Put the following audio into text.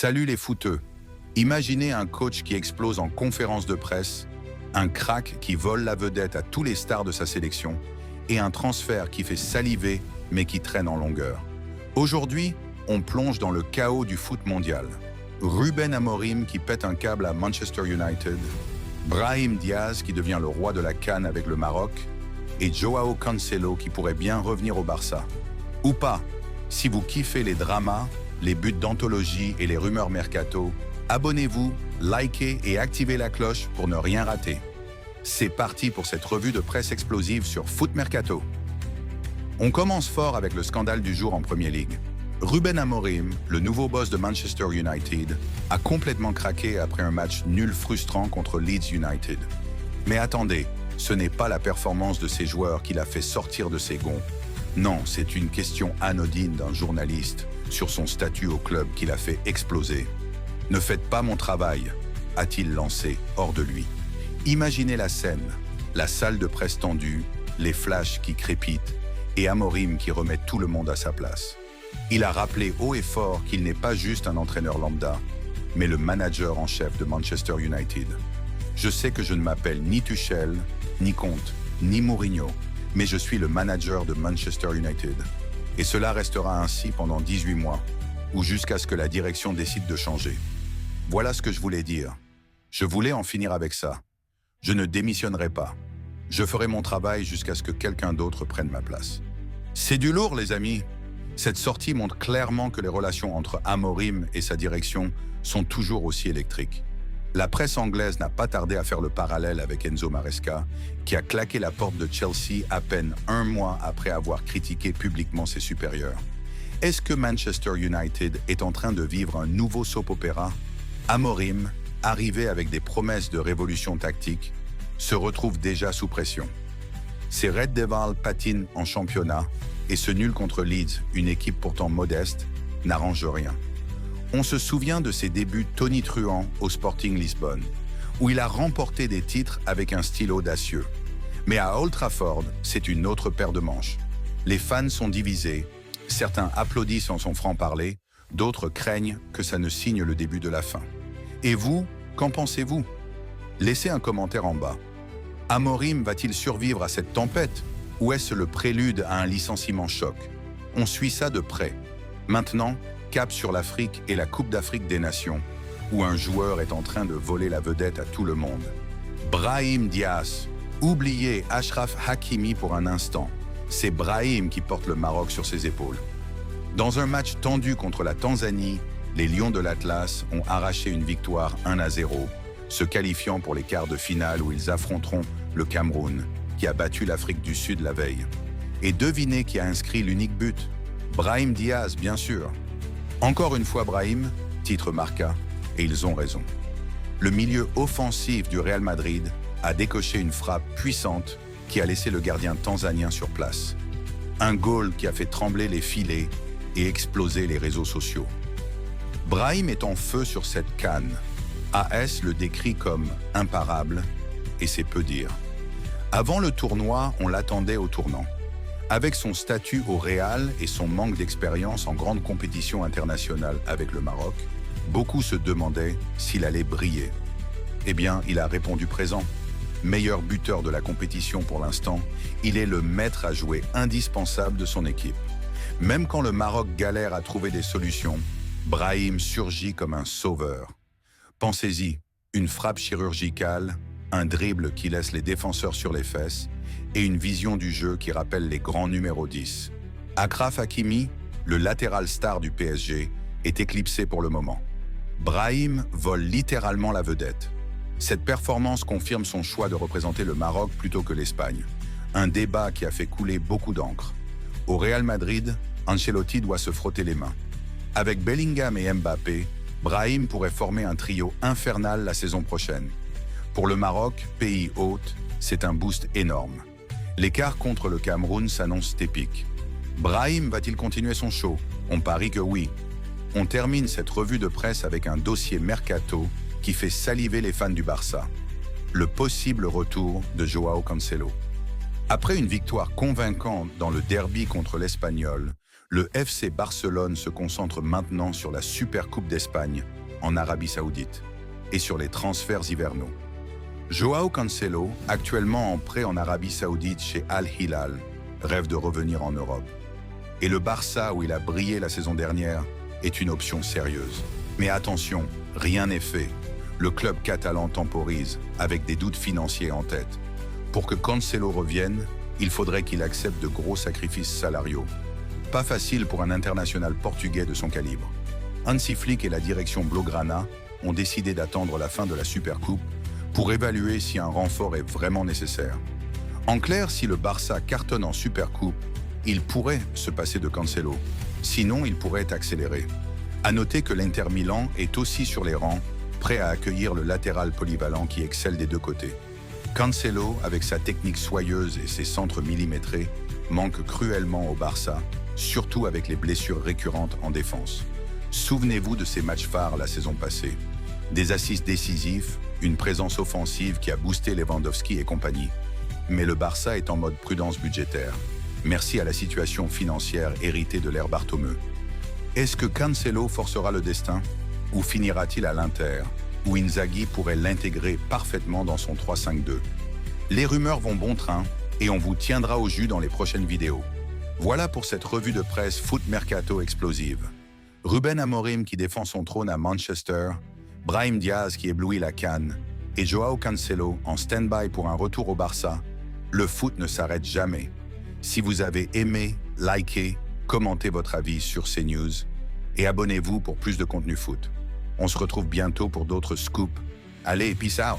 Salut les footeux. Imaginez un coach qui explose en conférence de presse, un crack qui vole la vedette à tous les stars de sa sélection et un transfert qui fait saliver mais qui traîne en longueur. Aujourd'hui, on plonge dans le chaos du foot mondial. Ruben Amorim qui pète un câble à Manchester United, Brahim Diaz qui devient le roi de la CAN avec le Maroc et Joao Cancelo qui pourrait bien revenir au Barça. Ou pas, si vous kiffez les dramas, les buts d'anthologie et les rumeurs mercato, abonnez-vous, likez et activez la cloche pour ne rien rater. C'est parti pour cette revue de presse explosive sur Foot Mercato. On commence fort avec le scandale du jour en Premier League. Ruben Amorim, le nouveau boss de Manchester United, a complètement craqué après un match nul frustrant contre Leeds United. Mais attendez, ce n'est pas la performance de ses joueurs qui l'a fait sortir de ses gonds. Non, c'est une question anodine d'un journaliste sur son statut au club qui l'a fait exploser. « Ne faites pas mon travail », a-t-il lancé hors de lui. Imaginez la scène, la salle de presse tendue, les flashs qui crépitent et Amorim qui remet tout le monde à sa place. Il a rappelé haut et fort qu'il n'est pas juste un entraîneur lambda, mais le manager en chef de Manchester United. Je sais que je ne m'appelle ni Tuchel, ni Conte, ni Mourinho, mais je suis le manager de Manchester United. Et cela restera ainsi pendant 18 mois, ou jusqu'à ce que la direction décide de changer. Voilà ce que je voulais dire. Je voulais en finir avec ça. Je ne démissionnerai pas. Je ferai mon travail jusqu'à ce que quelqu'un d'autre prenne ma place. C'est du lourd, les amis. Cette sortie montre clairement que les relations entre Amorim et sa direction sont toujours aussi électriques. La presse anglaise n'a pas tardé à faire le parallèle avec Enzo Maresca, qui a claqué la porte de Chelsea à peine un mois après avoir critiqué publiquement ses supérieurs. Est-ce que Manchester United est en train de vivre un nouveau soap-opéra? Amorim, arrivé avec des promesses de révolution tactique, se retrouve déjà sous pression. Ses Red Devils patinent en championnat et ce nul contre Leeds, une équipe pourtant modeste, n'arrange rien. On se souvient de ses débuts tonitruants au Sporting Lisbonne, où il a remporté des titres avec un style audacieux. Mais à Old Trafford, c'est une autre paire de manches. Les fans sont divisés, certains applaudissent en son franc-parler, d'autres craignent que ça ne signe le début de la fin. Et vous, qu'en pensez-vous? Laissez un commentaire en bas. Amorim va-t-il survivre à cette tempête ou est-ce le prélude à un licenciement choc? On suit ça de près. Maintenant, cap sur l'Afrique et la Coupe d'Afrique des Nations, où un joueur est en train de voler la vedette à tout le monde. Brahim Diaz. Oubliez Achraf Hakimi pour un instant. C'est Brahim qui porte le Maroc sur ses épaules. Dans un match tendu contre la Tanzanie, les Lions de l'Atlas ont arraché une victoire 1-0, se qualifiant pour les quarts de finale où ils affronteront le Cameroun, qui a battu l'Afrique du Sud la veille. Et devinez qui a inscrit l'unique but? Brahim Diaz, bien sûr. Encore une fois Brahim, titre Marca, et ils ont raison. Le milieu offensif du Real Madrid a décoché une frappe puissante qui a laissé le gardien tanzanien sur place. Un goal qui a fait trembler les filets et exploser les réseaux sociaux. Brahim est en feu sur cette CAN. AS le décrit comme imparable, et c'est peu dire. Avant le tournoi, on l'attendait au tournant. Avec son statut au Real et son manque d'expérience en grande compétition internationale avec le Maroc, beaucoup se demandaient s'il allait briller. Eh bien, il a répondu présent. Meilleur buteur de la compétition pour l'instant, il est le maître à jouer indispensable de son équipe. Même quand le Maroc galère à trouver des solutions, Brahim surgit comme un sauveur. Pensez-y, une frappe chirurgicale, un dribble qui laisse les défenseurs sur les fesses et une vision du jeu qui rappelle les grands numéros 10. Achraf Hakimi, le latéral star du PSG, est éclipsé pour le moment. Brahim vole littéralement la vedette. Cette performance confirme son choix de représenter le Maroc plutôt que l'Espagne. Un débat qui a fait couler beaucoup d'encre. Au Real Madrid, Ancelotti doit se frotter les mains. Avec Bellingham et Mbappé, Brahim pourrait former un trio infernal la saison prochaine. Pour le Maroc, pays hôte, c'est un boost énorme. L'écart contre le Cameroun s'annonce épique. Brahim va-t-il continuer son show? On parie que oui. On termine cette revue de presse avec un dossier mercato qui fait saliver les fans du Barça. Le possible retour de Joao Cancelo. Après une victoire convaincante dans le derby contre l'Espagnol, Le FC Barcelone se concentre maintenant sur la Supercoupe d'Espagne en Arabie Saoudite et sur les transferts hivernaux. Joao Cancelo, actuellement en prêt en Arabie Saoudite chez Al Hilal, rêve de revenir en Europe. Et le Barça, où il a brillé la saison dernière, est une option sérieuse. Mais attention, rien n'est fait. Le club catalan temporise, avec des doutes financiers en tête. Pour que Cancelo revienne, il faudrait qu'il accepte de gros sacrifices salariaux. Pas facile pour un international portugais de son calibre. Hansi Flick et la direction Blaugrana ont décidé d'attendre la fin de la Supercoupe pour évaluer si un renfort est vraiment nécessaire. En clair, si le Barça cartonne en Supercoupe, il pourrait se passer de Cancelo. Sinon, il pourrait accélérer. À noter que l'Inter Milan est aussi sur les rangs, prêt à accueillir le latéral polyvalent qui excelle des deux côtés. Cancelo, avec sa technique soyeuse et ses centres millimétrés, manque cruellement au Barça, surtout avec les blessures récurrentes en défense. Souvenez-vous de ces matchs phares la saison passée. Des assists décisifs, une présence offensive qui a boosté Lewandowski et compagnie. Mais le Barça est en mode prudence budgétaire. Merci à la situation financière héritée de l'ère Bartomeu. Est-ce que Cancelo forcera le destin? Ou finira-t-il à l'Inter, où Inzaghi pourrait l'intégrer parfaitement dans son 3-5-2? Les rumeurs vont bon train et on vous tiendra au jus dans les prochaines vidéos. Voilà pour cette revue de presse Foot Mercato explosive. Ruben Amorim qui défend son trône à Manchester, Brahim Diaz qui éblouit la CAN et Joao Cancelo en stand-by pour un retour au Barça. Le foot ne s'arrête jamais. Si vous avez aimé, likez, commentez votre avis sur CNews et abonnez-vous pour plus de contenu foot. On se retrouve bientôt pour d'autres scoops. Allez, peace out!